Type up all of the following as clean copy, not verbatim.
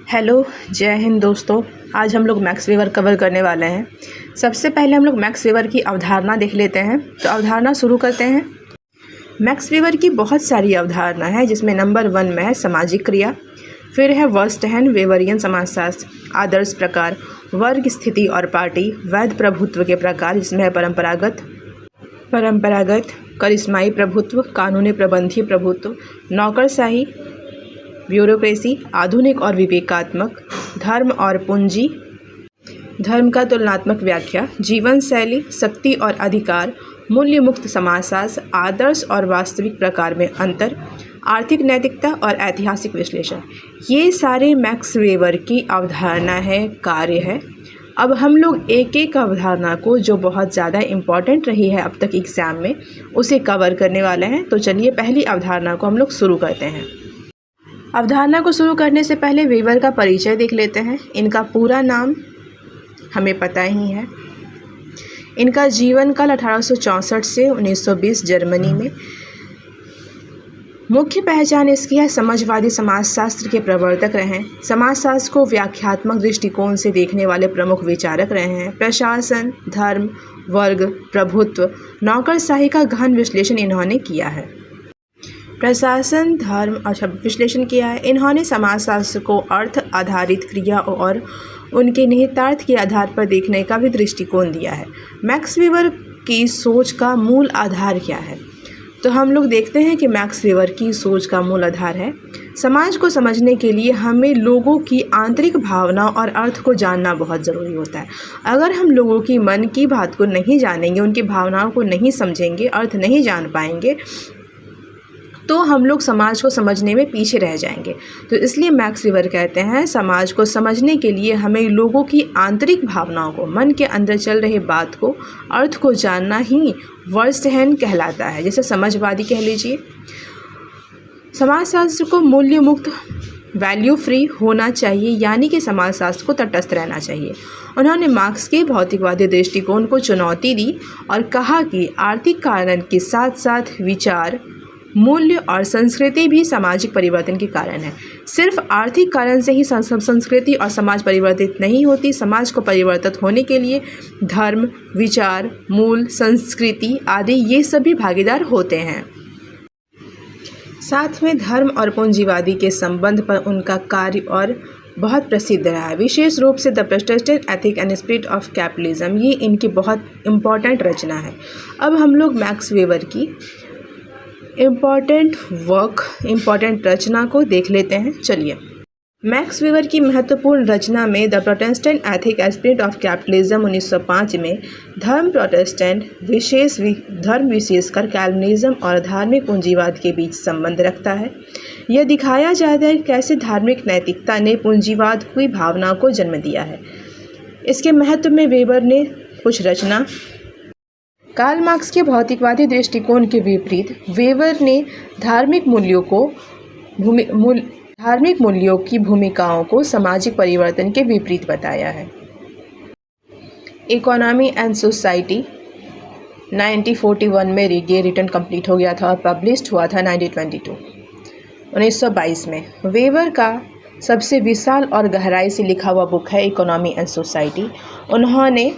Hello, जय हिंद दोस्तों। आज हम लोग मैक्स वेवर कवर करने वाले हैं। सबसे पहले हम लोग मैक्स वेवर की अवधारणा देख लेते हैं। तो अवधारणा शुरू करते हैं। मैक्स वेवर की बहुत सारी अवधारणा है, जिसमें नंबर 1 में है सामाजिक क्रिया, फिर है वर्स्टहैन वेवरियन समाजशास्त्र, आदर्श प्रकार, वर्ग स्थिति और पार्टी, वैध प्रभुत्व के प्रकार जिसमें है परंपरागत, करिश्माई प्रभुत्व, कानूनी प्रबंधीय प्रभुत्व, नौकरशाही, ब्यूरोक्रेसी, आधुनिक और विवेकात्मक, धर्म और पूंजी, धर्म का तुलनात्मक व्याख्या, जीवन शैली, शक्ति और अधिकार, मूल्य मुक्त समाजशास्त्र, आदर्श और वास्तविक प्रकार में अंतर, आर्थिक नैतिकता और ऐतिहासिक विश्लेषण। ये सारे मैक्स वेवर की अवधारणा है, कार्य है। अब हम लोग एक एक अवधारणा को, जो बहुत ज़्यादा इम्पॉर्टेंट रही है अब तक एग्ज़ाम में, उसे कवर करने वाले हैं। तो चलिए पहली अवधारणा को हम लोग शुरू करते हैं। अवधारणा को शुरू करने से पहले वेवर का परिचय देख लेते हैं। इनका पूरा नाम हमें पता ही है। इनका जीवन काल 1864 से 1920 जर्मनी में। मुख्य पहचान इसकी है समाजवादी समाजशास्त्र के प्रवर्तक रहे हैं। समाजशास्त्र को व्याख्यात्मक दृष्टिकोण से देखने वाले प्रमुख विचारक रहे हैं। प्रशासन, धर्म, वर्ग, प्रभुत्व, नौकरशाही का गहन विश्लेषण इन्होंने किया है। प्रशासन, धर्म और विश्लेषण किया है। इन्होंने समाजशास्त्र को अर्थ आधारित क्रिया और उनके निहितार्थ के आधार पर देखने का भी दृष्टिकोण दिया है। मैक्स वेवर की सोच का मूल आधार क्या है? तो हम लोग देखते हैं कि मैक्स वेवर की सोच का मूल आधार है, समाज को समझने के लिए हमें लोगों की आंतरिक भावना और अर्थ को जानना बहुत ज़रूरी होता है। अगर हम लोगों की मन की बात को नहीं जानेंगे, उनकी भावनाओं को नहीं समझेंगे, अर्थ नहीं जान पाएंगे, तो हम लोग समाज को समझने में पीछे रह जाएंगे। तो इसलिए मैक्स वेवर कहते हैं, समाज को समझने के लिए हमें लोगों की आंतरिक भावनाओं को, मन के अंदर चल रहे बात को, अर्थ को जानना ही वर्स्टहैन कहलाता है। जैसे समाजवादी कह लीजिए। समाजशास्त्र को मूल्य मुक्त, वैल्यू फ्री होना चाहिए, यानी कि समाजशास्त्र को तटस्थ रहना चाहिए। उन्होंने मार्क्स के भौतिकवादी दृष्टिकोण को चुनौती दी और कहा कि आर्थिक कारण के साथ साथ विचार, मूल्य और संस्कृति भी सामाजिक परिवर्तन के कारण है। सिर्फ आर्थिक कारण से ही संस्कृति और समाज परिवर्तित नहीं होती। समाज को परिवर्तित होने के लिए धर्म, विचार, मूल, संस्कृति आदि ये सभी भागीदार होते हैं। साथ में धर्म और पूंजीवादी के संबंध पर उनका कार्य और बहुत प्रसिद्ध रहा है, विशेष रूप से the Protestant ethic and spirit of capitalism. ये इनकी बहुत इम्पॉर्टेंट रचना है। अब हम लोग मैक्स वेवर की इम्पॉर्टेंट रचना को देख लेते हैं। चलिए, मैक्स वेवर की महत्वपूर्ण रचना में the Protestant ethic and spirit of capitalism 1905 में धर्म प्रोटेस्टेंट धर्म विशेषकर कैल्विनिज्म और धार्मिक पूंजीवाद के बीच संबंध रखता है। यह दिखाया जाता है कैसे धार्मिक नैतिकता ने पूंजीवाद की भावना को जन्म दिया है। इसके महत्व में वेबर ने कुछ रचना। कार्ल मार्क्स के भौतिकवादी दृष्टिकोण के विपरीत वेबर ने धार्मिक मूल्यों की भूमिकाओं को सामाजिक परिवर्तन के विपरीत बताया है। इकोनॉमी एंड सोसाइटी 1941 में रिटर्न कंप्लीट हो गया था और पब्लिश्ड हुआ था 1922 में। वेबर का सबसे विशाल और गहराई से लिखा हुआ बुक है इकोनॉमी एंड सोसाइटी। उन्होंने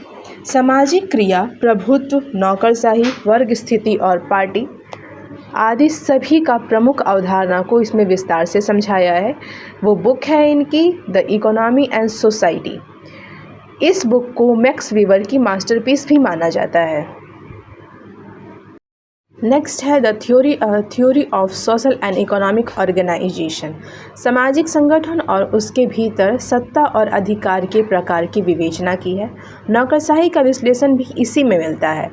सामाजिक क्रिया, प्रभुत्व, नौकरशाही, वर्ग स्थिति और पार्टी आदि सभी का प्रमुख अवधारणा को इसमें विस्तार से समझाया है। वो बुक है इनकी द इकोनॉमी एंड सोसाइटी। इस बुक को मैक्स वेवर की मास्टरपीस भी माना जाता है। नेक्स्ट है the theory of social and economic organisation. सामाजिक संगठन और उसके भीतर सत्ता और अधिकार के प्रकार की विवेचना की है। नौकरशाही का विश्लेषण भी इसी में मिलता है।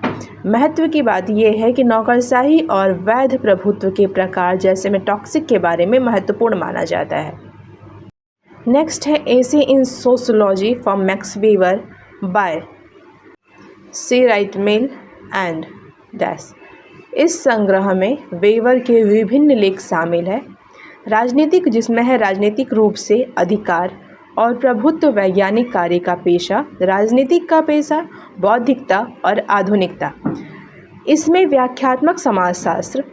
महत्व की बात यह है कि नौकरशाही और वैध प्रभुत्व के प्रकार जैसे में टॉक्सिक के बारे में महत्वपूर्ण माना जाता है। नेक्स्ट है essays in sociology from Max Weber by C Wright Mills and dash. इस संग्रह में वेवर के विभिन्न लेख शामिल है। राजनीतिक, जिसमें है राजनीतिक रूप से अधिकार और प्रभुत्व, वैज्ञानिक कार्य का पेशा, राजनीतिक का पेशा, बौद्धिकता और आधुनिकता। इसमें व्याख्यात्मक समाजशास्त्र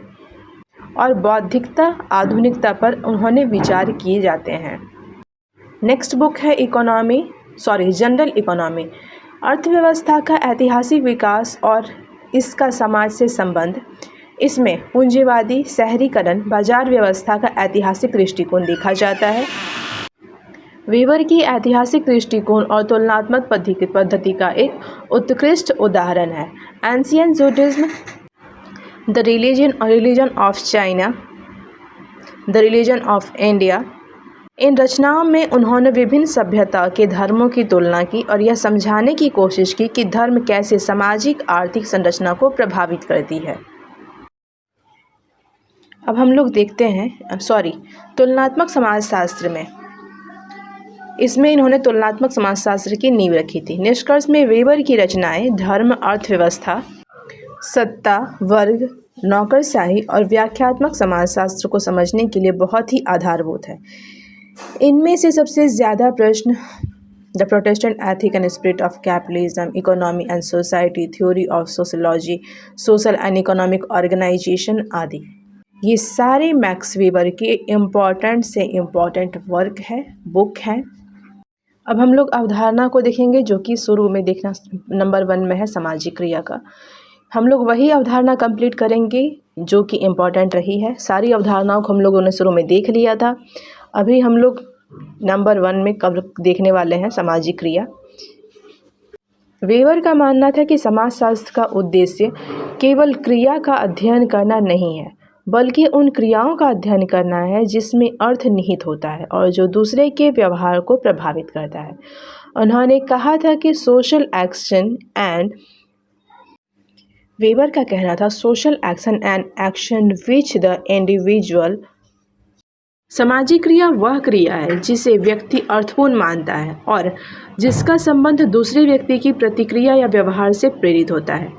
और बौद्धिकता, आधुनिकता पर उन्होंने विचार किए जाते हैं। नेक्स्ट बुक है जनरल इकोनॉमी, अर्थव्यवस्था का ऐतिहासिक विकास और इसका समाज से संबंध। इसमें पूंजीवादी शहरीकरण बाजार व्यवस्था का ऐतिहासिक दृष्टिकोण देखा जाता है। वीवर की ऐतिहासिक दृष्टिकोण और तुलनात्मक पद्धति का एक उत्कृष्ट उदाहरण है ancient Judaism, the religion of China, the religion of India. इन रचनाओं में उन्होंने विभिन्न सभ्यता के धर्मों की तुलना की और यह समझाने की कोशिश की कि धर्म कैसे सामाजिक आर्थिक संरचना को प्रभावित करती है। अब हम लोग देखते हैं तुलनात्मक समाजशास्त्र में, इसमें इन्होंने तुलनात्मक समाजशास्त्र की नींव रखी थी। निष्कर्ष में वीवर की रचनाएं धर्म, अर्थव्यवस्था, सत्ता, वर्ग, नौकरशाही और व्याख्यात्मक समाजशास्त्र को समझने के लिए बहुत ही आधारभूत है। इनमें से सबसे ज़्यादा प्रश्न the Protestant ethic and spirit of capitalism, economy and society, theory of sociology, social and economic organisation आदि, ये सारे मैक्स वीवर के इम्पॉर्टेंट से इम्पॉर्टेंट वर्क है, बुक है। अब हम लोग अवधारणा को देखेंगे जो कि शुरू में देखना नंबर 1 में है सामाजिक क्रिया का। हम लोग वही अवधारणा कंप्लीट करेंगे जो कि इम्पॉर्टेंट रही है। सारी अवधारणाओं को हम लोगों ने शुरू में देख लिया था। अभी हम लोग नंबर 1 में कब देखने वाले हैं सामाजिक क्रिया। वीवर का मानना था कि समाजशास्त्र का उद्देश्य केवल क्रिया का अध्ययन करना नहीं है, बल्कि उन क्रियाओं का अध्ययन करना है जिसमें अर्थ निहित होता है और जो दूसरे के व्यवहार को प्रभावित करता है। उन्होंने कहा था कि वीवर का कहना था social action and action which the individual, सामाजिक क्रिया वह क्रिया है जिसे व्यक्ति अर्थपूर्ण मानता है और जिसका संबंध दूसरे व्यक्ति की प्रतिक्रिया या व्यवहार से प्रेरित होता है।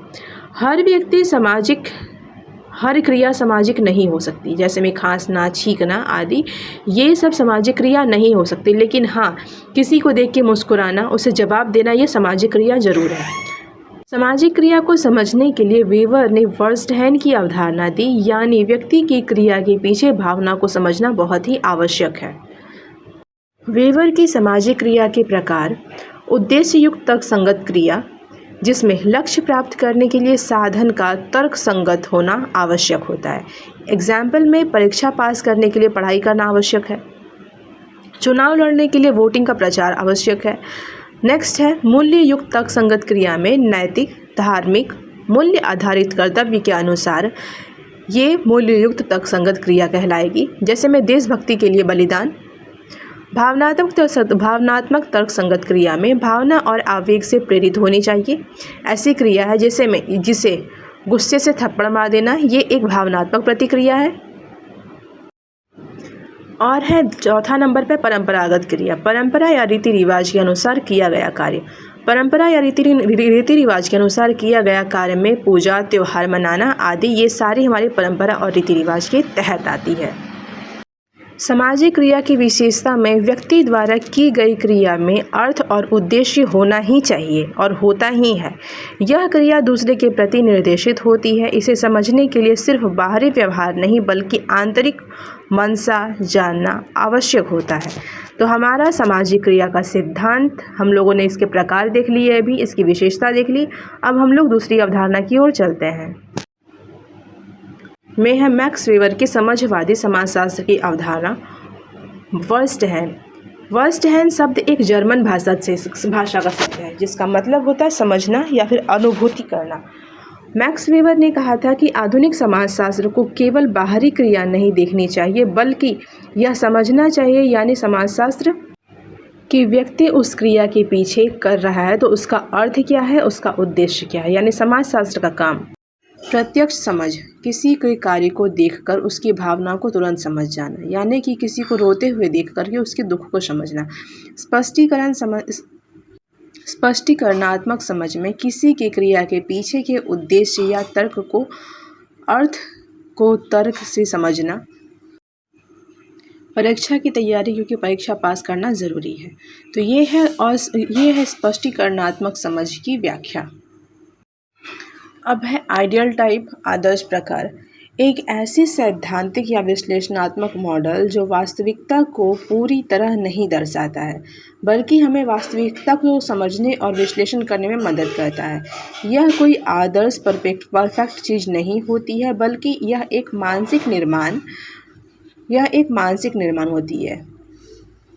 हर क्रिया सामाजिक नहीं हो सकती, जैसे में खांसना, छींकना आदि, ये सब सामाजिक क्रिया नहीं हो सकती। लेकिन हाँ, किसी को देख के मुस्कुराना, उसे जवाब देना, ये सामाजिक क्रिया जरूर है। सामाजिक क्रिया को समझने के लिए वीवर ने फर्स्ट हैंड की अवधारणा दी, यानी व्यक्ति की क्रिया के पीछे भावना को समझना बहुत ही आवश्यक है। वीवर की सामाजिक क्रिया के प्रकार: उद्देश्य युक्त तर्क संगत क्रिया, जिसमें लक्ष्य प्राप्त करने के लिए साधन का तर्क संगत होना आवश्यक होता है। एग्जाम्पल में परीक्षा पास करने के लिए पढ़ाई करना आवश्यक है, चुनाव लड़ने के लिए वोटिंग का प्रचार आवश्यक है। नेक्स्ट है मूल्य युक्त तर्क संगत क्रिया में नैतिक, धार्मिक, मूल्य आधारित कर्तव्य के अनुसार ये मूल्य युक्त तर्क संगत क्रिया कहलाएगी। जैसे में देशभक्ति के लिए बलिदान। भावनात्मक तर्क संगत क्रिया में भावना और आवेग से प्रेरित होनी चाहिए। ऐसी क्रिया है जिसे गुस्से से थप्पड़ मार देना, ये एक भावनात्मक प्रतिक्रिया है। और है चौथा नंबर पे परंपरागत क्रिया, परंपरा या रीति रिवाज के अनुसार किया गया कार्य। परंपरा या रीति रिवाज के अनुसार किया गया कार्य में पूजा, त्योहार मनाना आदि, ये सारी हमारी परंपरा और रीति रिवाज के तहत आती है। सामाजिक क्रिया की विशेषता में व्यक्ति द्वारा की गई क्रिया में अर्थ और उद्देश्य होना ही चाहिए और होता ही है। यह क्रिया दूसरे के प्रति निर्देशित होती है। इसे समझने के लिए सिर्फ बाहरी व्यवहार नहीं बल्कि आंतरिक मंशा जानना आवश्यक होता है। तो हमारा सामाजिक क्रिया का सिद्धांत, हम लोगों ने इसके प्रकार देख लिए, अभी इसकी विशेषता देख ली। अब हम लोग दूसरी अवधारणा की ओर चलते हैं। में है मैक्स वीवर की समझवादी समाजशास्त्र की अवधारणा वर्स्ट हैंड शब्द एक जर्मन भाषा का शब्द है जिसका मतलब होता है समझना या फिर अनुभूति करना। मैक्स वीवर ने कहा था कि आधुनिक समाजशास्त्र को केवल बाहरी क्रिया नहीं देखनी चाहिए बल्कि यह समझना चाहिए, यानी समाजशास्त्र कि व्यक्ति उस क्रिया के पीछे कर रहा है तो उसका अर्थ क्या है, उसका उद्देश्य क्या है। यानी समाजशास्त्र का काम प्रत्यक्ष समझ, किसी के कार्य को देखकर उसकी भावनाओं को तुरंत समझ जाना, यानी कि किसी को रोते हुए देख करके उसके दुख को समझना। स्पष्टीकरणात्मक समझ में किसी के क्रिया के पीछे के उद्देश्य या अर्थ को तर्क से समझना। परीक्षा की तैयारी, क्योंकि परीक्षा पास करना ज़रूरी है। तो ये है स्पष्टीकरणात्मक समझ की व्याख्या। अब है आइडियल टाइप, आदर्श प्रकार। एक ऐसी सैद्धांतिक या विश्लेषणात्मक मॉडल जो वास्तविकता को पूरी तरह नहीं दर्शाता है, बल्कि हमें वास्तविकता को समझने और विश्लेषण करने में मदद करता है। यह कोई आदर्श परफेक्ट चीज़ नहीं होती है, बल्कि यह एक मानसिक निर्माण होती है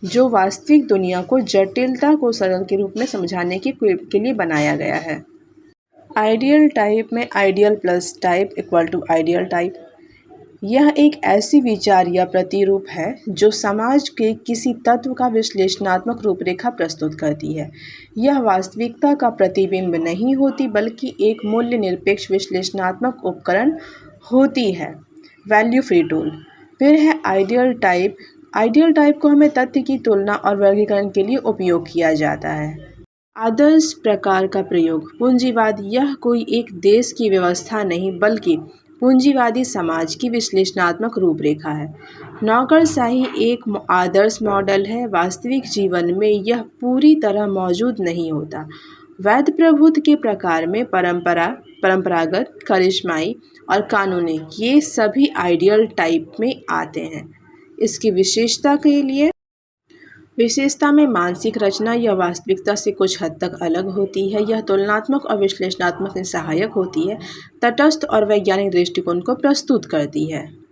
जो वास्तविक दुनिया को जटिलता को सरल के रूप में समझाने के लिए बनाया गया है। आइडियल टाइप में ideal plus type equal to ideal type. यह एक ऐसी विचार या प्रतिरूप है जो समाज के किसी तत्व का विश्लेषणात्मक रूपरेखा प्रस्तुत करती है। यह वास्तविकता का प्रतिबिंब नहीं होती, बल्कि एक मूल्य निरपेक्ष विश्लेषणात्मक उपकरण होती है। Value free tool. फिर है आइडियल टाइप। आइडियल टाइप को हमें तथ्य की तुलना और वर्गीकरण के लिए उपयोग किया जाता है। आदर्श प्रकार का प्रयोग। पूंजीवाद। यह कोई एक देश की व्यवस्था नहीं, बल्कि पूंजीवादी समाज की विश्लेषणात्मक रूपरेखा है। नौकरशाही एक आदर्श मॉडल है। वास्तविक जीवन में यह पूरी तरह मौजूद नहीं होता। वैध प्रभुत्व के प्रकार में परंपरागत, करिश्माई और कानूनी, ये सभी आइडियल टाइप में आते हैं। इसकी विशेषता में मानसिक रचना यह वास्तविकता से कुछ हद तक अलग होती है। यह तुलनात्मक और विश्लेषणात्मक सहायक होती है, तटस्थ और वैज्ञानिक दृष्टिकोण को प्रस्तुत करती है।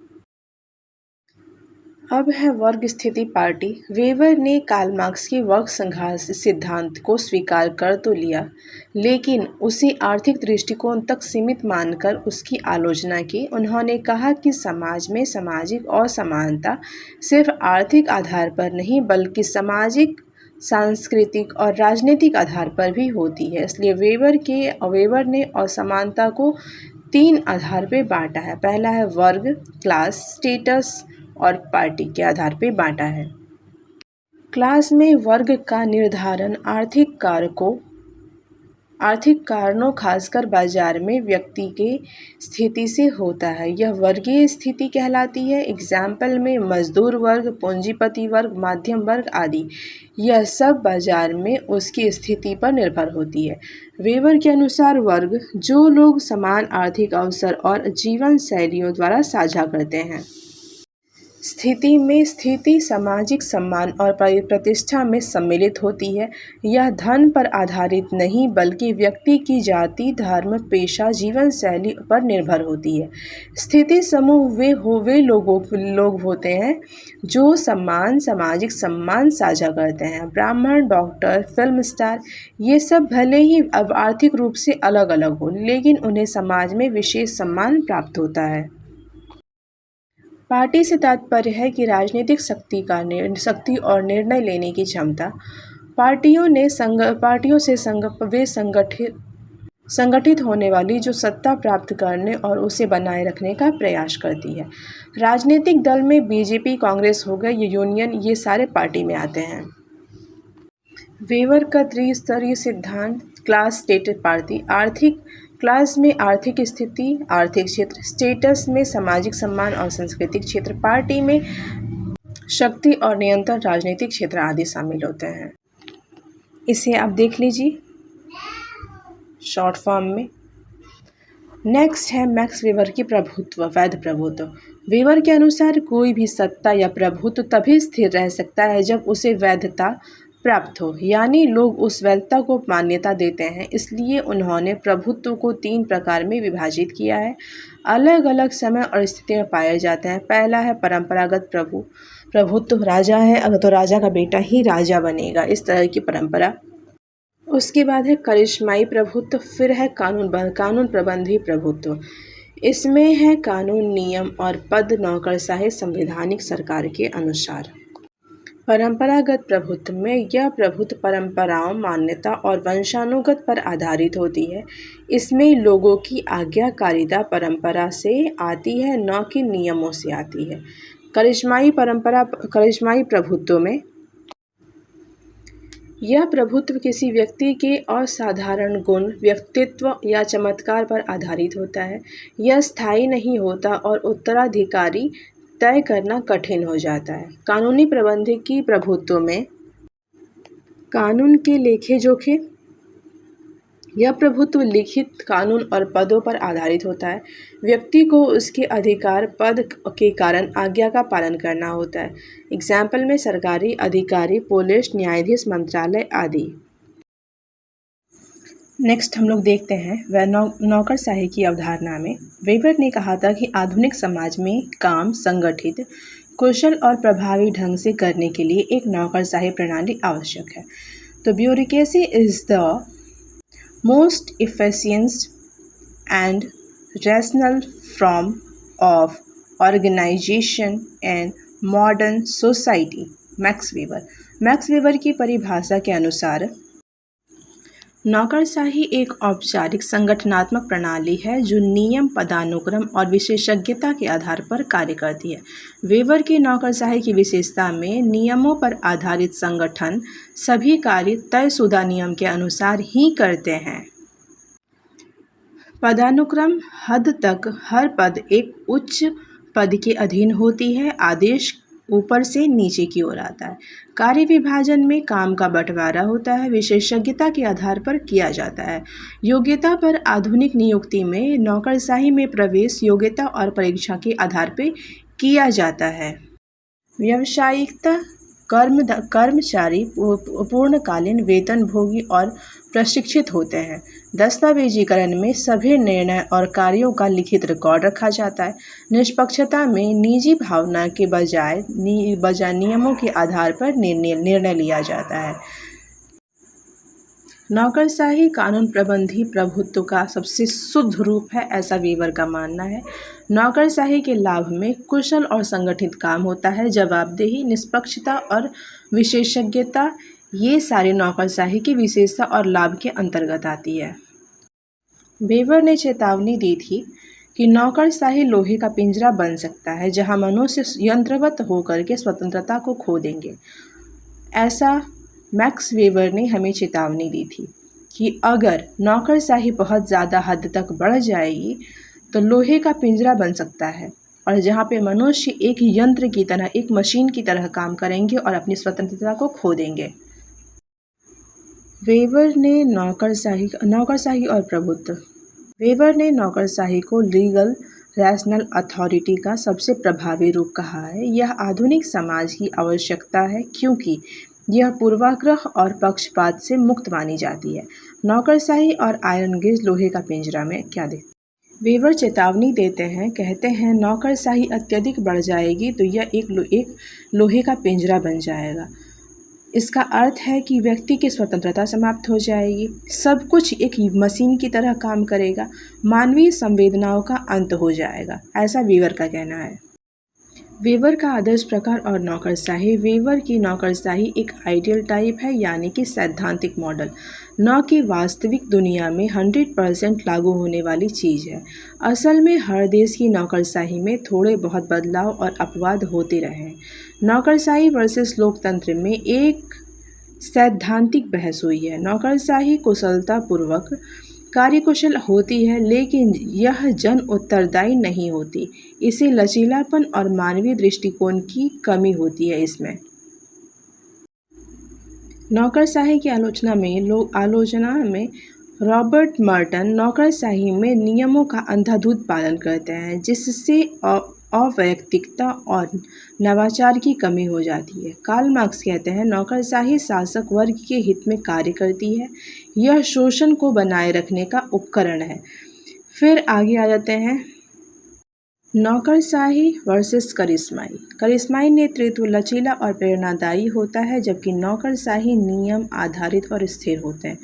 अब है वर्ग स्थिति पार्टी। वेबर ने कार्ल मार्क्स के वर्ग संघात सिद्धांत को स्वीकार कर तो लिया, लेकिन उसे आर्थिक दृष्टिकोण तक सीमित मानकर उसकी आलोचना की। उन्होंने कहा कि समाज में सामाजिक असमानता सिर्फ आर्थिक आधार पर नहीं, बल्कि सामाजिक, सांस्कृतिक और राजनीतिक आधार पर भी होती है। इसलिए वेबर ने असमानता को 3 आधार पर बांटा है। पहला है वर्ग, क्लास, स्टेटस और पार्टी के आधार पर बांटा है। क्लास में वर्ग का निर्धारण आर्थिक कारणों खासकर बाजार में व्यक्ति के स्थिति से होता है। यह वर्गीय स्थिति कहलाती है। एग्जाम्पल में मजदूर वर्ग, पूंजीपति वर्ग, मध्यम वर्ग आदि। यह सब बाजार में उसकी स्थिति पर निर्भर होती है। वेबर के अनुसार वर्ग जो लोग समान आर्थिक अवसर और जीवन शैलियों द्वारा साझा करते हैं। स्थिति सामाजिक सम्मान और प्रतिष्ठा में सम्मिलित होती है। यह धन पर आधारित नहीं, बल्कि व्यक्ति की जाति, धर्म, पेशा, जीवन शैली पर निर्भर होती है। स्थिति समूह वे लोग होते हैं जो सामाजिक सम्मान साझा करते हैं। ब्राह्मण, डॉक्टर, फिल्म स्टार, ये सब भले ही अब आर्थिक रूप से अलग अलग हो, लेकिन उन्हें समाज में विशेष सम्मान प्राप्त होता है। पार्टी से तात्पर्य है कि राजनीतिक शक्ति और निर्णय लेने की क्षमता। पार्टियों से संगठित होने वाली जो सत्ता प्राप्त करने और उसे बनाए रखने का प्रयास करती है। राजनीतिक दल में बीजेपी, कांग्रेस हो गए, यूनियन, ये सारे पार्टी में आते हैं। वेबर का त्रिस्तरीय सिद्धांत। Class, status, party. क्लास में आर्थिक स्थिति, आर्थिक क्षेत्र। स्टेटस में सामाजिक सम्मान और सांस्कृतिक क्षेत्र। पार्टी में शक्ति और नियंत्रण, राजनीतिक क्षेत्र आदि शामिल होते हैं। इसे आप देख लीजिए शॉर्ट फॉर्म में। नेक्स्ट है मैक्स वेबर की प्रभुत्व, वैध प्रभुत्व। वेबर के अनुसार कोई भी सत्ता या प्रभुत्व तभी स्थिर रह सकता है जब उसे वैधता प्राप्त हो, यानी लोग उस वैधता को मान्यता देते हैं। इसलिए उन्होंने प्रभुत्व को 3 प्रकार में विभाजित किया है, अलग अलग समय और स्थिति में पाए जाते हैं। पहला है परंपरागत प्रभुत्व। राजा है, अगर तो राजा का बेटा ही राजा बनेगा, इस तरह की परंपरा। उसके बाद है करिश्माई प्रभुत्व। फिर है कानून प्रबंधी प्रभुत्व। इसमें है कानून, नियम और पद नौकरशाही संवैधानिक सरकार के अनुसार। परंपरागत प्रभुत्व में यह प्रभुत्व परंपराओं, मान्यता और वंशानुगत पर आधारित होती है। इसमें लोगों की आज्ञाकारिता परंपरा से आती है, न कि नियमों से आती है। करिश्माई प्रभुत्व में यह प्रभुत्व किसी व्यक्ति के असाधारण गुण, व्यक्तित्व या चमत्कार पर आधारित होता है। यह स्थायी नहीं होता और उत्तराधिकारी तय करना कठिन हो जाता है। कानूनी प्रबंधकी प्रभुत्व में कानून के लेखे जोखे यह प्रभुत्व लिखित कानून और पदों पर आधारित होता है। व्यक्ति को उसके अधिकार पद के कारण आज्ञा का पालन करना होता है। एग्जाम्पल में सरकारी अधिकारी, पुलिस, न्यायाधीश, मंत्रालय आदि। नेक्स्ट हम लोग देखते हैं वह नौकरशाही की अवधारणा में वेबर ने कहा था कि आधुनिक समाज में काम संगठित, कुशल और प्रभावी ढंग से करने के लिए एक नौकरशाही प्रणाली आवश्यक है। तो bureaucracy is the most efficient and rational form of organization in modern society. Max weber की परिभाषा के अनुसार नौकरशाही एक औपचारिक संगठनात्मक प्रणाली है जो नियम, पदानुक्रम और विशेषज्ञता के आधार पर कार्य करती है। वेबर की नौकरशाही की विशेषता में नियमों पर आधारित संगठन सभी कार्य तयशुदा नियम के अनुसार ही करते हैं। पदानुक्रम हद तक हर पद एक उच्च पद के अधीन होती है। आदेश ऊपर से नीचे की ओर आता है। कार्य विभाजन में काम का बंटवारा होता है, विशेषज्ञता के आधार पर किया जाता है। योग्यता पर आधुनिक नियुक्ति में नौकरशाही में प्रवेश योग्यता और परीक्षा के आधार पर किया जाता है। व्यावसायिकता कर्मचारी पूर्णकालीन वेतनभोगी और प्रशिक्षित होते हैं। दस्तावेजीकरण में सभी निर्णय और कार्यों का लिखित रिकॉर्ड रखा जाता है। निष्पक्षता में निजी भावना के बजाय नियमों के आधार पर निर्णय लिया जाता है। नौकरशाही कानून प्रबंधी प्रभुत्व का सबसे शुद्ध रूप है, ऐसा वेबर का मानना है। नौकरशाही के लाभ में कुशल और संगठित काम होता है, जवाबदेही, निष्पक्षता और विशेषज्ञता ये सारे नौकरशाही की विशेषता और लाभ के अंतर्गत आती है। वेबर ने चेतावनी दी थी कि नौकरशाही लोहे का पिंजरा बन सकता है जहां मनुष्य यंत्रवत होकर के स्वतंत्रता को खो देंगे। ऐसा मैक्स वेबर ने हमें चेतावनी दी थी कि अगर नौकरशाही बहुत ज़्यादा हद तक बढ़ जाएगी तो लोहे का पिंजरा बन सकता है और जहाँ पे मनुष्य एक यंत्र की तरह, एक मशीन की तरह काम करेंगे और अपनी स्वतंत्रता को खो देंगे। वेबर ने नौकरशाही और प्रभुत्व। वेबर ने नौकरशाही को लीगल रैशनल अथॉरिटी का सबसे प्रभावी रूप कहा है। यह आधुनिक समाज की आवश्यकता है क्योंकि यह पूर्वाग्रह और पक्षपात से मुक्त मानी जाती है। नौकरशाही और आयरन गेज लोहे का पिंजरा में क्या देखते हैं? वेबर चेतावनी देते हैं, कहते हैं नौकरशाही अत्यधिक बढ़ जाएगी तो यह एक लोहे का पिंजरा बन जाएगा। इसका अर्थ है कि व्यक्ति की स्वतंत्रता समाप्त हो जाएगी, सब कुछ एक मशीन की तरह काम करेगा, मानवीय संवेदनाओं का अंत हो जाएगा, ऐसा वेबर का कहना है। वेबर का आदर्श प्रकार और नौकरशाही। वेबर की नौकरशाही एक आइडियल टाइप है, यानी कि सैद्धांतिक मॉडल, न कि वास्तविक दुनिया में 100% लागू होने वाली चीज़ है। असल में हर देश की नौकरशाही में थोड़े बहुत बदलाव और अपवाद होते रहे हैं। नौकरशाही वर्सेस लोकतंत्र में एक सैद्धांतिक बहस हुई है। नौकरशाही कुशलतापूर्वक कार्यकुशल होती है लेकिन यह जन उत्तरदायी नहीं होती। इसे लचीलापन और मानवीय दृष्टिकोण की कमी होती है इसमें। नौकरशाही की आलोचना में रॉबर्ट मर्टन नौकरशाही में नियमों का अंधाधुंध पालन करते हैं जिससे अवैयक्तिकता और नवाचार की कमी हो जाती है। कार्ल मार्क्स कहते हैं नौकरशाही शासक वर्ग के हित में कार्य करती है, यह शोषण को बनाए रखने का उपकरण है। फिर आगे आ जाते हैं नौकरशाही वर्सेस करिश्माई। करिश्माई नेतृत्व लचीला और प्रेरणादायी होता है जबकि नौकरशाही नियम आधारित और स्थिर होते हैं।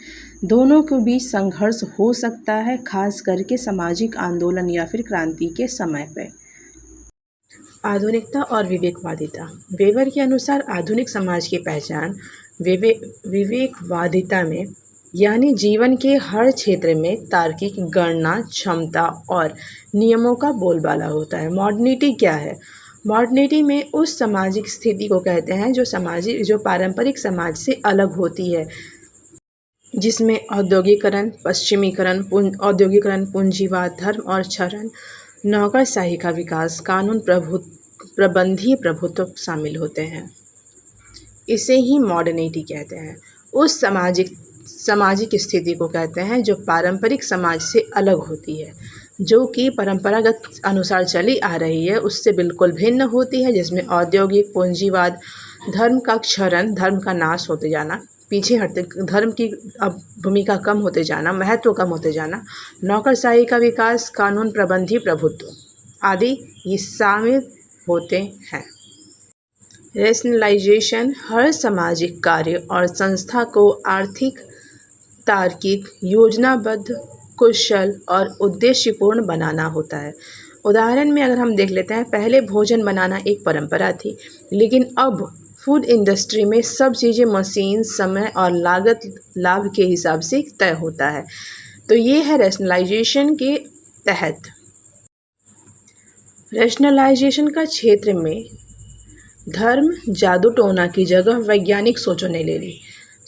दोनों के बीच संघर्ष हो सकता है, खास करके सामाजिक आंदोलन या फिर क्रांति के समय पर। आधुनिकता और विवेकवादिता। वेबर के अनुसार आधुनिक समाज की पहचान विवेकवादिता में, यानी जीवन के हर क्षेत्र में तार्किक गणना क्षमता और नियमों का बोलबाला होता है। मॉडर्निटी क्या है? मॉडर्निटी में उस सामाजिक स्थिति को कहते हैं जो पारंपरिक समाज से अलग होती है, जिसमें औद्योगिकरण, औद्योगिकरण, पूंजीवाद, धर्म और क्षरण, नौकरशाही का विकास, कानून प्रबंधी प्रभुत्व शामिल होते हैं। इसे ही मॉडर्निटी कहते हैं। उस सामाजिक सामाजिक स्थिति को कहते हैं जो पारंपरिक समाज से अलग होती है, जो कि परंपरागत अनुसार चली आ रही है उससे बिल्कुल भिन्न होती है, जिसमें औद्योगिक पूंजीवाद, धर्म का क्षरण, धर्म का नाश होते जाना, पीछे हटते धर्म की अब भूमिका कम होते जाना, महत्व कम होते जाना, नौकरशाही का विकास, कानून प्रबंधी प्रभुत्व आदि ये शामिल होते हैं। रेशनलाइजेशन हर सामाजिक कार्य और संस्था को आर्थिक, तार्किक, योजनाबद्ध, कुशल और उद्देश्यपूर्ण बनाना होता है। उदाहरण में अगर हम देख लेते हैं, पहले भोजन बनाना एक परंपरा थी, लेकिन अब फूड इंडस्ट्री में सब चीज़ें मशीन, समय और लागत लाभ के हिसाब से तय होता है। तो ये है रैशनलाइजेशन के तहत। रैशनलाइजेशन का क्षेत्र में धर्म जादू टोना की जगह वैज्ञानिक सोचों ने ले ली।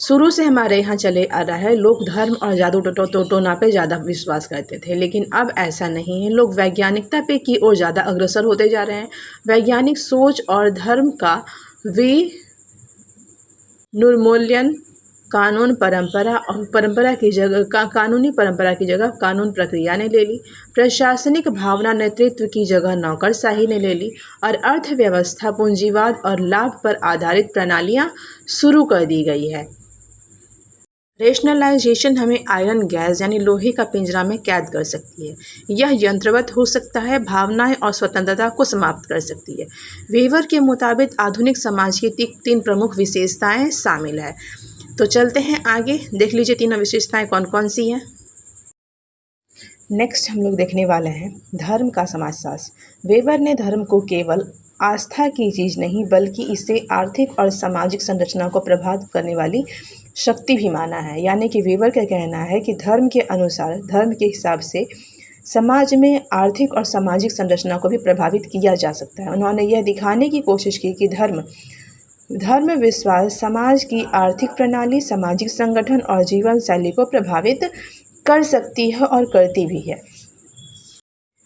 शुरू से हमारे यहाँ चले आ रहा है, लोग धर्म और जादू टोना पे ज़्यादा विश्वास करते थे, लेकिन अब ऐसा नहीं है। लोग वैज्ञानिकता पे की ओर ज़्यादा अग्रसर होते जा रहे हैं। वैज्ञानिक सोच और धर्म का निर्मूल्यन कानूनी परंपरा की जगह कानून प्रक्रिया ने ले ली। प्रशासनिक भावना नेतृत्व की जगह नौकरशाही ने ले ली और अर्थव्यवस्था पूंजीवाद और लाभ पर आधारित प्रणालियां शुरू कर दी गई है। रेशनलाइजेशन हमें आयरन गैस यानी लोहे का पिंजरा में कैद कर सकती है। यह यंत्रवत हो सकता है, भावनाएं और स्वतंत्रता को समाप्त कर सकती है। वेवर के मुताबिक आधुनिक समाज की तीन प्रमुख विशेषताएं शामिल है। तो चलते हैं आगे, देख लीजिए तीनों विशेषताएं कौन कौन सी हैं। नेक्स्ट हम लोग देखने वाले हैं धर्म का समाजशास्त्र। वेवर ने धर्म को केवल आस्था की चीज़ नहीं बल्कि इसे आर्थिक और सामाजिक संरचना को प्रभावित करने वाली शक्ति भी माना है। यानी कि वेवर का कहना है कि धर्म के अनुसार, धर्म के हिसाब से समाज में आर्थिक और सामाजिक संरचना को भी प्रभावित किया जा सकता है। उन्होंने यह दिखाने की कोशिश की कि धर्म विश्वास समाज की आर्थिक प्रणाली, सामाजिक संगठन और जीवन शैली को प्रभावित कर सकती है और करती भी है।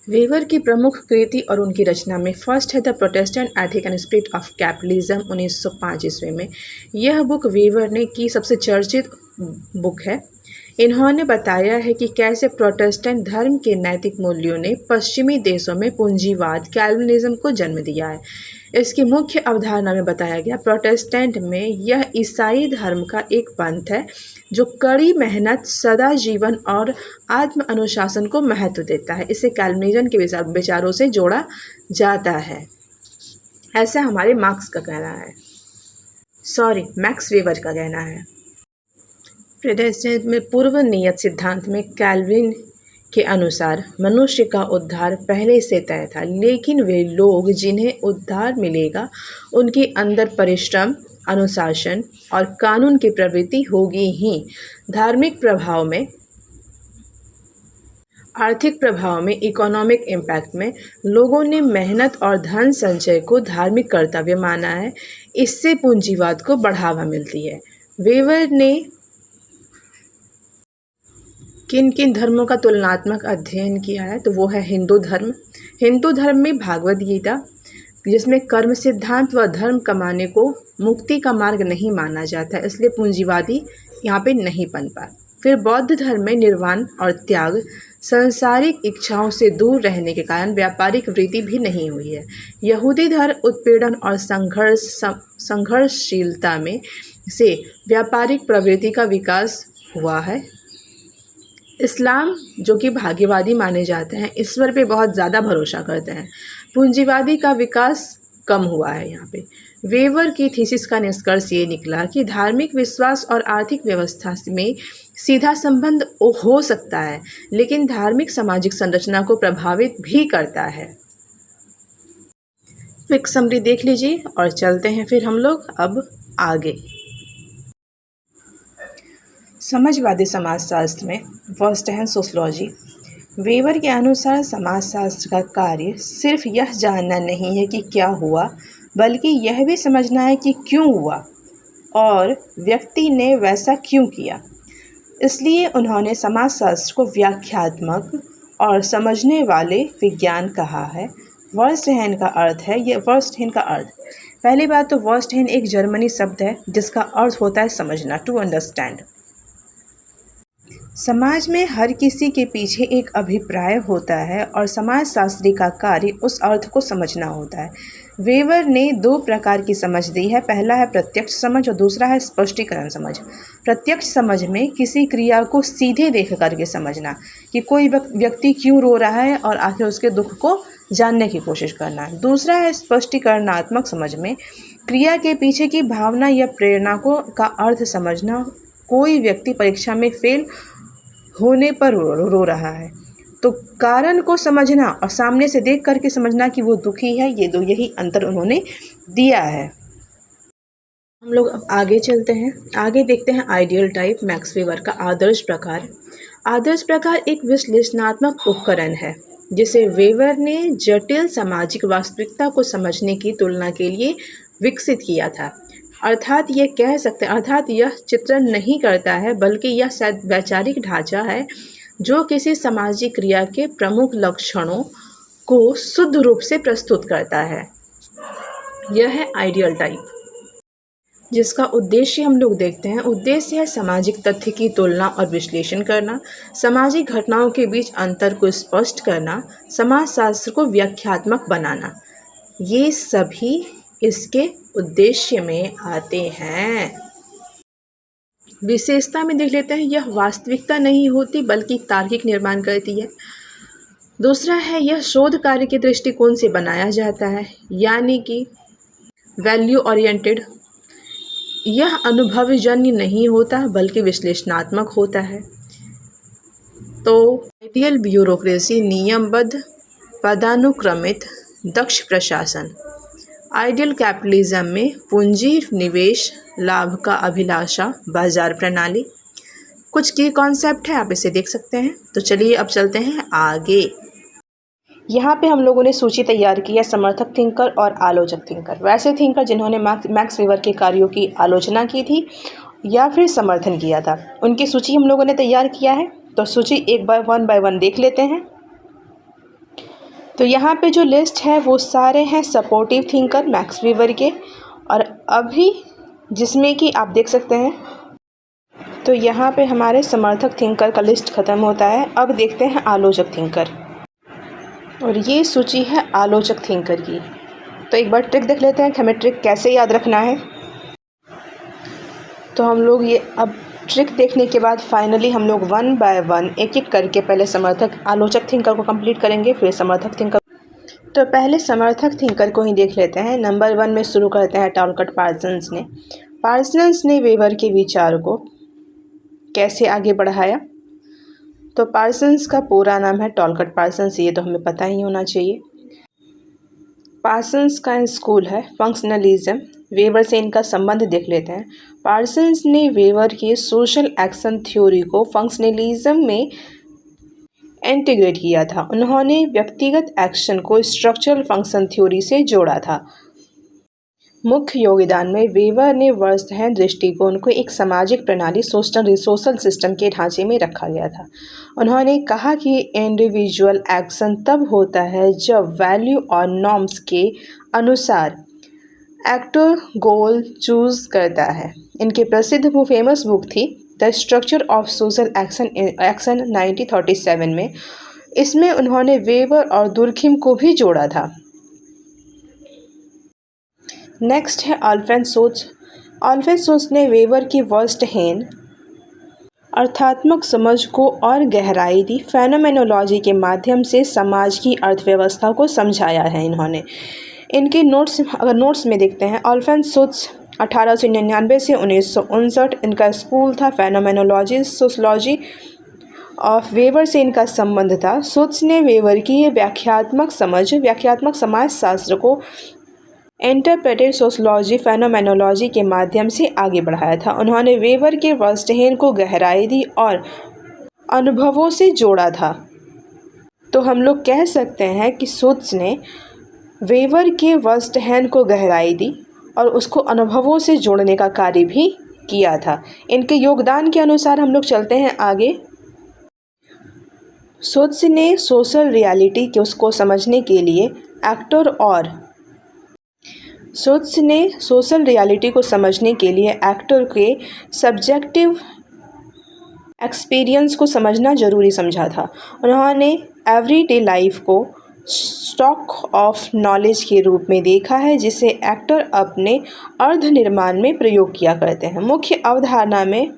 वेवर की प्रमुख कृति और उनकी रचना में फर्स्ट है the Protestant ethic and spirit of capitalism 1905 ईस्वी में। यह बुक वेवर ने की सबसे चर्चित बुक है। इन्होंने बताया है कि कैसे प्रोटेस्टेंट धर्म के नैतिक मूल्यों ने पश्चिमी देशों में पूंजीवाद कैल्विनिज्म को जन्म दिया है। इसकी मुख्य अवधारणा में बताया गया प्रोटेस्टेंट में यह ईसाई धर्म का एक पंथ है जो कड़ी मेहनत, सदा जीवन और आत्म अनुशासन को महत्व देता है। इसे कैल्विनिज्म के विचारों से जोड़ा जाता है, ऐसा हमारे मैक्स वेबर का कहना है। प्रोटेस्टेंट में पूर्व नियत सिद्धांत में कैल्विन के अनुसार मनुष्य का उद्धार पहले से तय था, लेकिन वे लोग जिन्हें उद्धार मिलेगा उनके अंदर परिश्रम, अनुशासन और कानून की प्रवृत्ति होगी ही। धार्मिक प्रभाव में, आर्थिक प्रभाव में, इकोनॉमिक इम्पैक्ट में लोगों ने मेहनत और धन संचय को धार्मिक कर्तव्य माना है। इससे पूंजीवाद को बढ़ावा मिलती है। वेवर ने किन किन धर्मों का तुलनात्मक अध्ययन किया है, तो वो है हिंदू धर्म। हिंदू धर्म में भागवत गीता, जिसमें कर्म सिद्धांत व धर्म कमाने को मुक्ति का मार्ग नहीं माना जाता, इसलिए पूंजीवादी यहाँ पे नहीं पनपा। फिर बौद्ध धर्म में निर्वाण और त्याग, सांसारिक इच्छाओं से दूर रहने के कारण व्यापारिक वृत्ति भी नहीं हुई है। यहूदी धर्म उत्पीड़न और संघर्षशीलता में से व्यापारिक प्रवृत्ति का विकास हुआ है। इस्लाम जो कि भाग्यवादी माने जाते हैं, ईश्वर पे बहुत ज़्यादा भरोसा करते हैं। पूंजीवादी का विकास कम हुआ है यहाँ पे। वेवर की थीसिस का निष्कर्ष ये निकला कि धार्मिक विश्वास और आर्थिक व्यवस्था में सीधा संबंध हो सकता है, लेकिन धार्मिक सामाजिक संरचना को प्रभावित भी करता है। क्विक समरी देख लीजिए और चलते हैं फिर हम लोग अब आगे। समाजवादी समाजशास्त्र में फर्स्ट है सोशलॉजी। वेवर के अनुसार समाजशास्त्र का कार्य सिर्फ यह जानना नहीं है कि क्या हुआ, बल्कि यह भी समझना है कि क्यों हुआ और व्यक्ति ने वैसा क्यों किया। इसलिए उन्होंने समाजशास्त्र को व्याख्यात्मक और समझने वाले विज्ञान कहा है। वर्स्टहेन का अर्थ, पहली बात तो वर्स्टहेन एक जर्मनी शब्द है जिसका अर्थ होता है समझना, टू अंडरस्टैंड। समाज में हर किसी के पीछे एक अभिप्राय होता है और समाजशास्त्री का कार्य उस अर्थ को समझना होता है। वेवर ने दो प्रकार की समझ दी है। पहला है प्रत्यक्ष समझ और दूसरा है स्पष्टीकरण समझ। प्रत्यक्ष समझ में किसी क्रिया को सीधे देख करके समझना कि कोई व्यक्ति क्यों रो रहा है और आखिर उसके दुख को जानने की कोशिश करना। दूसरा है स्पष्टीकरणात्मक समझ में क्रिया के पीछे की भावना या प्रेरणा का अर्थ समझना। कोई व्यक्ति परीक्षा में फेल होने पर रो रहा है तो कारण को समझना और सामने से देख करके समझना कि वो दुखी है, यही अंतर उन्होंने दिया है। हम लोग अब आगे चलते हैं। आगे देखते हैं आइडियल टाइप, मैक्स वेबर का आदर्श प्रकार। आदर्श प्रकार एक विश्लेषणात्मक उपकरण है जिसे वेबर ने जटिल सामाजिक वास्तविकता को समझने की तुलना के लिए विकसित किया था। अर्थात यह चित्रण नहीं करता है बल्कि यह वैचारिक ढांचा है जो किसी सामाजिक क्रिया के प्रमुख लक्षणों को शुद्ध रूप से प्रस्तुत करता है। यह है आइडियल टाइप, जिसका उद्देश्य हम लोग देखते हैं। उद्देश्य है सामाजिक तथ्य की तुलना और विश्लेषण करना, सामाजिक घटनाओं के बीच अंतर को स्पष्ट करना, समाजशास्त्र को व्याख्यात्मक बनाना। ये सभी इसके उद्देश्य में आते हैं। विशेषता में देख लेते हैं, यह वास्तविकता नहीं होती बल्कि तार्किक निर्माण करती है। दूसरा है, यह शोध कार्य के दृष्टिकोण से बनाया जाता है, यानी कि वैल्यू ओरिएंटेड। यह अनुभवजन्य नहीं होता बल्कि विश्लेषणात्मक होता है। तो आइडियल ब्यूरोक्रेसी, नियमबद्ध, पदानुक्रमित, दक्ष प्रशासन। आइडियल कैपिटलिज्म में पूंजी निवेश, लाभ का अभिलाषा, बाजार प्रणाली। कुछ की कॉन्सेप्ट है, आप इसे देख सकते हैं। तो चलिए अब चलते हैं आगे। यहाँ पे हम लोगों ने सूची तैयार की है समर्थक थिंकर और आलोचक थिंकर। वैसे थिंकर जिन्होंने मैक्स वेबर के कार्यों की आलोचना की थी या फिर समर्थन किया था, उनकी सूची हम लोगों ने तैयार किया है। तो सूची एक बाय वन देख लेते हैं। तो यहाँ पे जो लिस्ट है वो सारे हैं सपोर्टिव थिंकर मैक्स वेबर के, और अभी जिसमें कि आप देख सकते हैं। तो यहाँ पे हमारे समर्थक थिंकर का लिस्ट ख़त्म होता है। अब देखते हैं आलोचक थिंकर, और ये सूची है आलोचक थिंकर की। तो एक बार ट्रिक देख लेते हैं कि हमें ट्रिक कैसे याद रखना है। तो हम लोग ये अब ट्रिक देखने के बाद फाइनली हम लोग वन बाय वन एक एक करके पहले आलोचक थिंकर को कंप्लीट करेंगे, फिर समर्थक थिंकर। तो पहले समर्थक थिंकर को ही देख लेते हैं। नंबर 1 में शुरू करते हैं टॉलकट पार्सन्स ने वेबर के विचार को कैसे आगे बढ़ाया। तो पार्सन्स का पूरा नाम है टॉलकट पार्सन्स, ये तो हमें पता ही होना चाहिए। पार्सन्स का स्कूल है फंक्शनलिज्म। वेबर से इनका संबंध देख लेते हैं। पार्सन्स ने वेबर की सोशल एक्शन थ्योरी को फंक्शनलिज्म में इंटीग्रेट किया था। उन्होंने व्यक्तिगत एक्शन को स्ट्रक्चरल फंक्शन थ्योरी से जोड़ा था। मुख्य योगदान में वेबर ने वर्स्टहैम दृष्टिकोण को एक सामाजिक प्रणाली सोशल सिस्टम के ढांचे में रखा गया था। उन्होंने कहा कि इंडिविजुअल एक्शन तब होता है जब वैल्यू और नॉर्म्स के अनुसार एक्टर गोल चूज करता है। इनकी प्रसिद्ध फेमस बुक थी the structure of social action 1937 में। इसमें उन्होंने वेबर और दुर्खिम को भी जोड़ा था। नेक्स्ट है अल्फ्रेड सोच ने वेबर की वर्स्टहैम अर्थात्मक समझ को और गहराई दी। फेनोमेनोलॉजी के माध्यम से समाज की अर्थव्यवस्था को समझाया है इन्होंने। इनके नोट्स में देखते हैं, अल्फ्रेड सोच 1899 से 1959 इनका स्कूल था फेनोमेनोलॉजी सोशलॉजी ऑफ। वेबर से इनका संबंध था। सोच ने वेबर की व्याख्यात्मक समाजशास्त्र को इंटरप्रेटेड सोशलॉजी फेनोमेनोलॉजी के माध्यम से आगे बढ़ाया था। उन्होंने वेबर के वर्स्टहैम को गहराई दी और अनुभवों से जोड़ा था। तो हम लोग कह सकते हैं कि सोच ने वेबर के वर्स्टहैम को गहराई दी और उसको अनुभवों से जोड़ने का कार्य भी किया था। इनके योगदान के अनुसार हम लोग चलते हैं आगे। सोच ने सोशल रियलिटी के उसको समझने के लिए एक्टर के सब्जेक्टिव एक्सपीरियंस को समझना जरूरी समझा था। उन्होंने एवरीडे लाइफ को स्टॉक ऑफ नॉलेज के रूप में देखा है जिसे एक्टर अपने अर्ध निर्माण में प्रयोग किया करते हैं। मुख्य अवधारणा में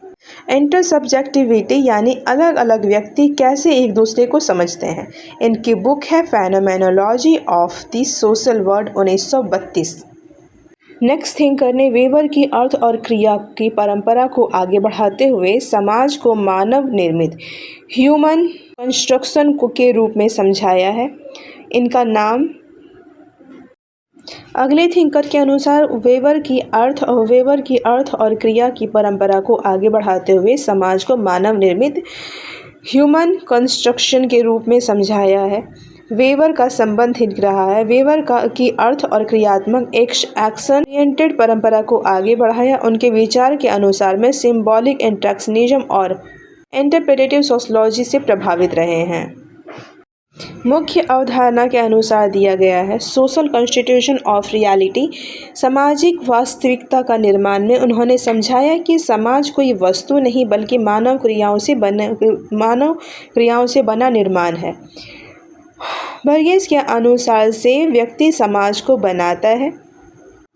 इंटरसब्जेक्टिविटी यानी अलग अलग व्यक्ति कैसे एक दूसरे को समझते हैं। इनकी बुक है phenomenology of the social world 1932। Next thinker ने वेबर की अर्थ और क्रिया की परंपरा को आगे बढ़ाते हुए समाज को मानव निर्मित ह्यूमन कंस्ट्रक्शन के रूप में समझाया है। इनका नाम अगले थिंकर के अनुसार वेबर की अर्थ और क्रिया की परंपरा को आगे बढ़ाते हुए समाज को मानव निर्मित ह्यूमन कंस्ट्रक्शन के रूप में समझाया है। वेबर का संबंध रहा है। वेबर की अर्थ और क्रियात्मक एक्शन ओरिएंटेड परंपरा को आगे बढ़ाया। उनके विचार के अनुसार में सिंबॉलिक इंटरेक्शनिज्म और इंटरप्रेटिव सोशियोलॉजी से प्रभावित रहे हैं। मुख्य अवधारणा के अनुसार दिया गया है सोशल कॉन्स्टिट्यूशन ऑफ रियलिटी, सामाजिक वास्तविकता का निर्माण में उन्होंने समझाया कि समाज कोई वस्तु नहीं बल्कि मानव क्रियाओं से बना निर्माण है। बर्गेस के अनुसार से व्यक्ति समाज को बनाता है,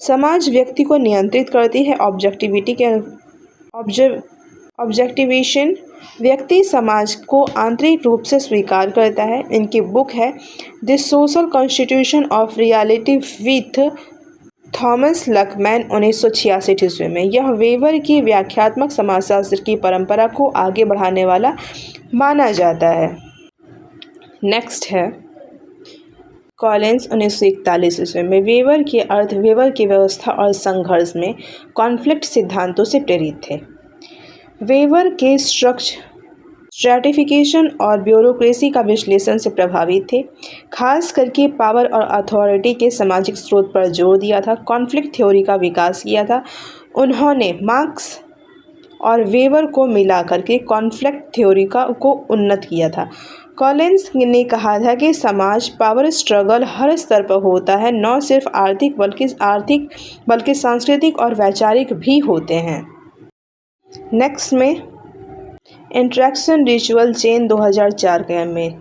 समाज व्यक्ति को नियंत्रित करती है। ऑब्जेक्टिवेशन व्यक्ति समाज को आंतरिक रूप से स्वीकार करता है। इनकी बुक है the social constitution of reality with Thomas लकमैन 1986 ईस्वी में। यह वेबर की व्याख्यात्मक समाजशास्त्र की परंपरा को आगे बढ़ाने वाला माना जाता है। नेक्स्ट है कॉलिंस 1941 ईस्वी में। वेबर की व्यवस्था और संघर्ष में कॉन्फ्लिक्ट सिद्धांतों से प्रेरित थे। वेबर के स्ट्रैटिफिकेशन और ब्यूरोक्रेसी का विश्लेषण से प्रभावित थे, खास करके पावर और अथॉरिटी के सामाजिक स्रोत पर जोर दिया था। कॉन्फ्लिक्ट थ्योरी का विकास किया था। उन्होंने मार्क्स और वेबर को मिलाकर के कॉन्फ्लिक्ट थ्योरी को उन्नत किया था। कॉलिंस ने कहा था कि समाज पावर स्ट्रगल हर स्तर पर होता है, न सिर्फ आर्थिक बल्कि सांस्कृतिक और वैचारिक भी होते हैं। नेक्स्ट में इंटरेक्शन रिचुअल चेन 2004 में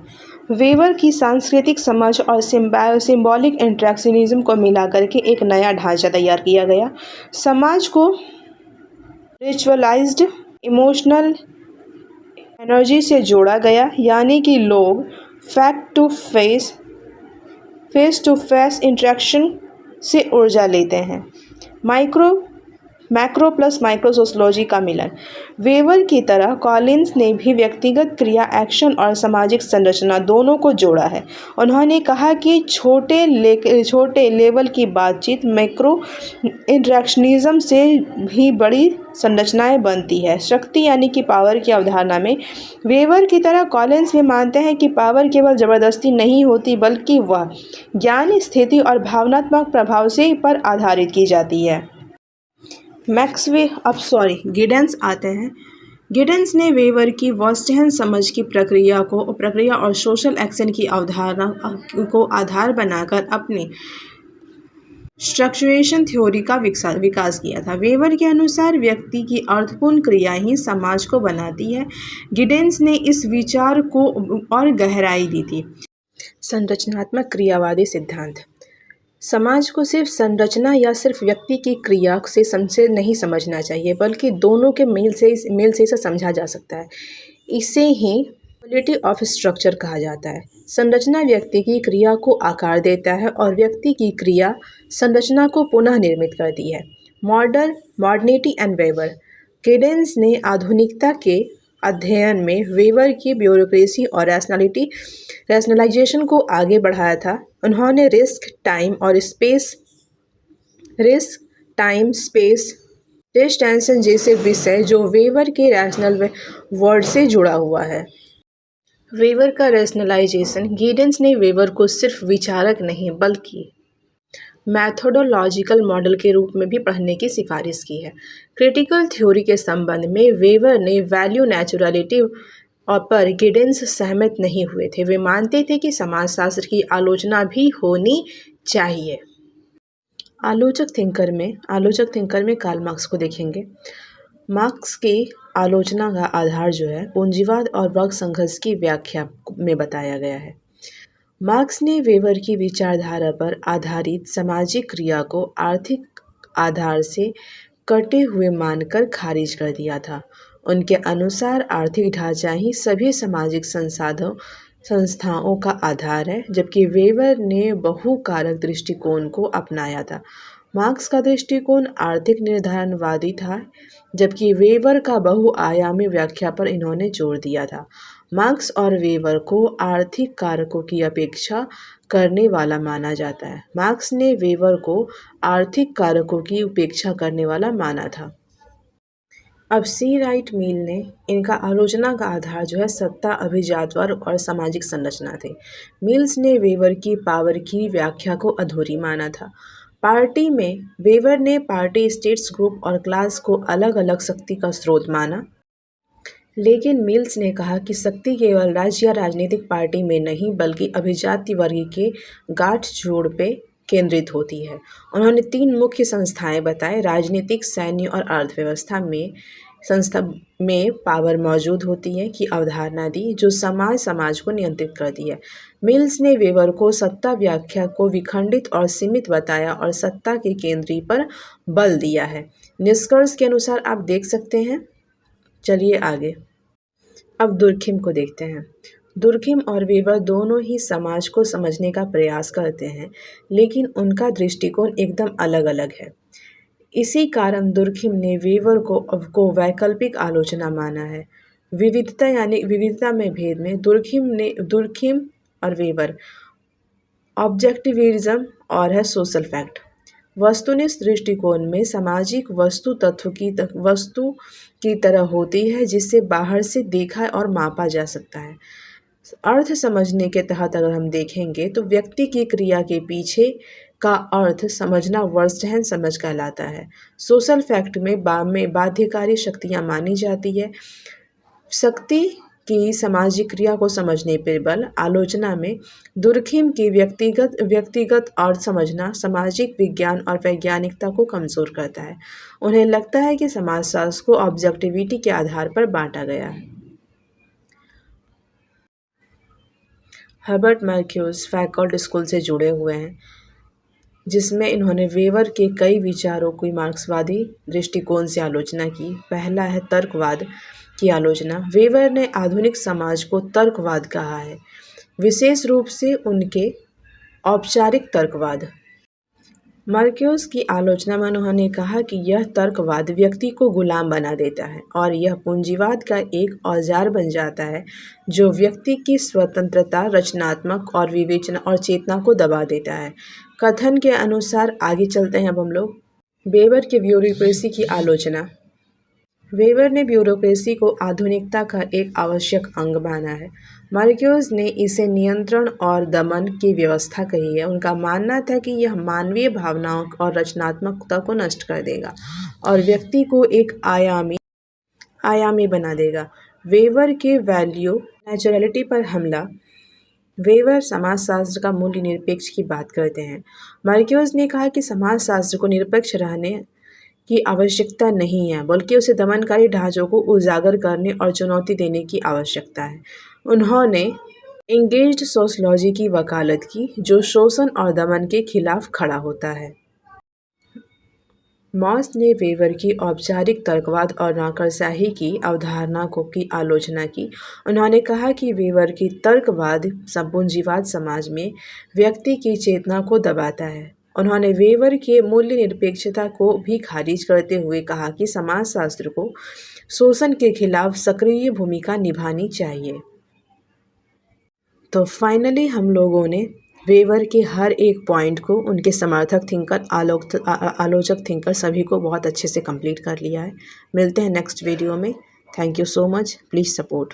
वेबर की सांस्कृतिक समझ और सिंबॉलिक इंटरेक्शनिज्म को मिलाकर के एक नया ढांचा तैयार किया गया। समाज को रिचुअलाइज्ड इमोशनल एनर्जी से जोड़ा गया, यानी कि लोग फेस टू फेस इंटरेक्शन से ऊर्जा लेते हैं। मैक्रो प्लस माइक्रो सोशियोलॉजी का मिलन। वेबर की तरह कॉलिंस ने भी व्यक्तिगत क्रिया, एक्शन और सामाजिक संरचना दोनों को जोड़ा है। उन्होंने कहा कि छोटे लेवल की बातचीत मैक्रो इंटरेक्शनिज्म से भी बड़ी संरचनाएं बनती है। शक्ति यानी कि पावर की अवधारणा में वेबर की तरह कॉलिंस भी मानते हैं कि पावर केवल ज़बरदस्ती नहीं होती बल्कि वह ज्ञान, स्थिति और भावनात्मक प्रभाव से पर आधारित की जाती है। गिडेंस आते हैं। गिडेंस ने वेबर की वॉस्टेहन समझ की प्रक्रिया और सोशल एक्शन की अवधारणा को आधार बनाकर अपनी स्ट्रक्चरेशन थ्योरी का विकास किया था। वेबर के अनुसार व्यक्ति की अर्थपूर्ण क्रिया ही समाज को बनाती है। गिडेंस ने इस विचार को और गहराई दी थी। संरचनात्मक क्रियावादी सिद्धांत समाज को सिर्फ संरचना या सिर्फ व्यक्ति की क्रिया से नहीं समझना चाहिए, बल्कि दोनों के मेल से इसे समझा जा सकता है। इसे ही क्वालिटी ऑफ स्ट्रक्चर कहा जाता है। संरचना व्यक्ति की क्रिया को आकार देता है और व्यक्ति की क्रिया संरचना को पुनः निर्मित करती है। Modernity and weber. गिडेंस ने आधुनिकता के अध्ययन में वेबर की ब्यूरोक्रेसी और रैशनलाइजेशन को आगे बढ़ाया था। उन्होंने रिस्क, टाइम, स्पेस, डिस्टेंशन जैसे विषय जो वेबर के रैशनल वर्ड से जुड़ा हुआ है। वेबर का रैशनलाइजेशन। गिडेंस ने वेबर को सिर्फ विचारक नहीं बल्कि मैथोडोलॉजिकल मॉडल के रूप में भी पढ़ने की सिफारिश की है। क्रिटिकल थ्योरी के संबंध में वेबर ने वैल्यू नेचुरलिटी और पर गिडेंस सहमत नहीं हुए थे। वे मानते थे कि समाजशास्त्र की आलोचना भी होनी चाहिए। आलोचक थिंकर में कार्ल मार्क्स को देखेंगे। मार्क्स की आलोचना का आधार जो है पूंजीवाद और वर्ग संघर्ष की व्याख्या में बताया गया है। मार्क्स ने वेबर की विचारधारा पर आधारित सामाजिक क्रिया को आर्थिक आधार से कटे हुए मानकर खारिज कर दिया था। उनके अनुसार आर्थिक ढांचा ही सभी सामाजिक संस्थाओं का आधार है, जबकि वेबर ने बहुकारक दृष्टिकोण को अपनाया था। मार्क्स का दृष्टिकोण आर्थिक निर्धारणवादी था, जबकि वेबर का बहुआयामी व्याख्या पर इन्होंने जोर दिया था। मार्क्स और वेबर को आर्थिक कारकों की अपेक्षा करने वाला माना जाता है। मार्क्स ने वेबर को आर्थिक कारकों की उपेक्षा करने वाला माना था। अब सी राइट मिल ने इनका आलोचना का आधार जो है सत्ता, अभिजात वर्ग और सामाजिक संरचना थे। मिल्स ने वेबर की पावर की व्याख्या को अधूरी माना था। पार्टी में वेबर ने पार्टी, स्टेट्स, ग्रुप और क्लास को अलग अलग शक्ति का स्रोत माना, लेकिन मिल्स ने कहा कि शक्ति केवल राज्य या राजनीतिक पार्टी में नहीं बल्कि अभिजात वर्ग के गाठजोड़ पे केंद्रित होती है। उन्होंने 3 मुख्य संस्थाएं बताए: राजनीतिक, सैन्य और अर्थव्यवस्था में संस्था में पावर मौजूद होती है की अवधारणा दी, जो समाज को नियंत्रित करती है। मिल्स ने वेबर को सत्ता व्याख्या को विखंडित और सीमित बताया और सत्ता के केंद्रीय पर बल दिया है। निष्कर्ष के अनुसार आप देख सकते हैं। चलिए आगे, अब दुर्खिम को देखते हैं। दुर्खिम और वेबर दोनों ही समाज को समझने का प्रयास करते हैं, लेकिन उनका दृष्टिकोण एकदम अलग अलग है। इसी कारण दुर्खिम ने वेबर को वैकल्पिक आलोचना माना है। विविधता यानी विविधता में भेद में दुर्खिम और वेबर ऑब्जेक्टिविज्म और है सोशल फैक्ट। वस्तुनिष्ठ दृष्टिकोण में सामाजिक वस्तु वस्तु की तरह होती है, जिसे बाहर से देखा और मापा जा सकता है। अर्थ समझने के तहत अगर हम देखेंगे तो व्यक्ति की क्रिया के पीछे का अर्थ समझना वर्स्टहैंड समझ कहलाता है। सोशल फैक्ट में बाध्यकारी शक्तियाँ मानी जाती है। शक्ति की सामाजिक क्रिया को समझने पर बल। आलोचना में दुर्खिम की व्यक्तिगत अर्थ समझना सामाजिक विज्ञान और वैज्ञानिकता को कमज़ोर करता है। उन्हें लगता है कि समाजशास्त्र को ऑब्जेक्टिविटी के आधार पर बांटा गया है। हर्बर्ट मार्क्यूस फैकल्ट स्कूल से जुड़े हुए हैं, जिसमें इन्होंने वेबर के कई विचारों की मार्क्सवादी दृष्टिकोण से आलोचना की। पहला है तर्कवाद की आलोचना। वेबर ने आधुनिक समाज को तर्कवाद कहा है, विशेष रूप से उनके औपचारिक तर्कवाद। मार्क्यूस की आलोचना में उन्होंने कहा कि यह तर्कवाद व्यक्ति को गुलाम बना देता है और यह पूंजीवाद का एक औजार बन जाता है, जो व्यक्ति की स्वतंत्रता, रचनात्मक और विवेचना और चेतना को दबा देता है। कथन के अनुसार आगे चलते हैं अब हम लोग। वेबर के ब्यूरोक्रेसी की आलोचना। वेबर ने ब्यूरोक्रेसी को आधुनिकता का एक आवश्यक अंग माना है। मार्क्यूस ने इसे नियंत्रण और दमन की व्यवस्था कही है। उनका मानना था कि यह मानवीय भावनाओं और रचनात्मकता को नष्ट कर देगा और व्यक्ति को एक आयामी बना देगा। वेबर के वैल्यू नेचुरलिटी पर हमला। वेबर समाजशास्त्र का मूल्य निरपेक्ष की बात करते हैं। मार्क्यूस ने कहा कि समाजशास्त्र को निरपेक्ष रहने की आवश्यकता नहीं है, बल्कि उसे दमनकारी ढांचों को उजागर करने और चुनौती देने की आवश्यकता है। उन्होंने एंगेज्ड सोशलॉजी की वकालत की, जो शोषण और दमन के खिलाफ खड़ा होता है। मॉस ने वेबर की औपचारिक तर्कवाद और नौकरशाही की अवधारणा की आलोचना की। उन्होंने कहा कि वेबर की तर्कवाद पूंजीवाद समाज में व्यक्ति की चेतना को दबाता है। उन्होंने वेबर के मूल्य निरपेक्षता को भी खारिज करते हुए कहा कि समाजशास्त्र को शोषण के खिलाफ सक्रिय भूमिका निभानी चाहिए। तो फाइनली हम लोगों ने वेबर के हर एक पॉइंट को, उनके समर्थक थिंकर, आलोचक थिंकर, सभी को बहुत अच्छे से कंप्लीट कर लिया है। मिलते हैं नेक्स्ट वीडियो में। Thank you so much. Please support.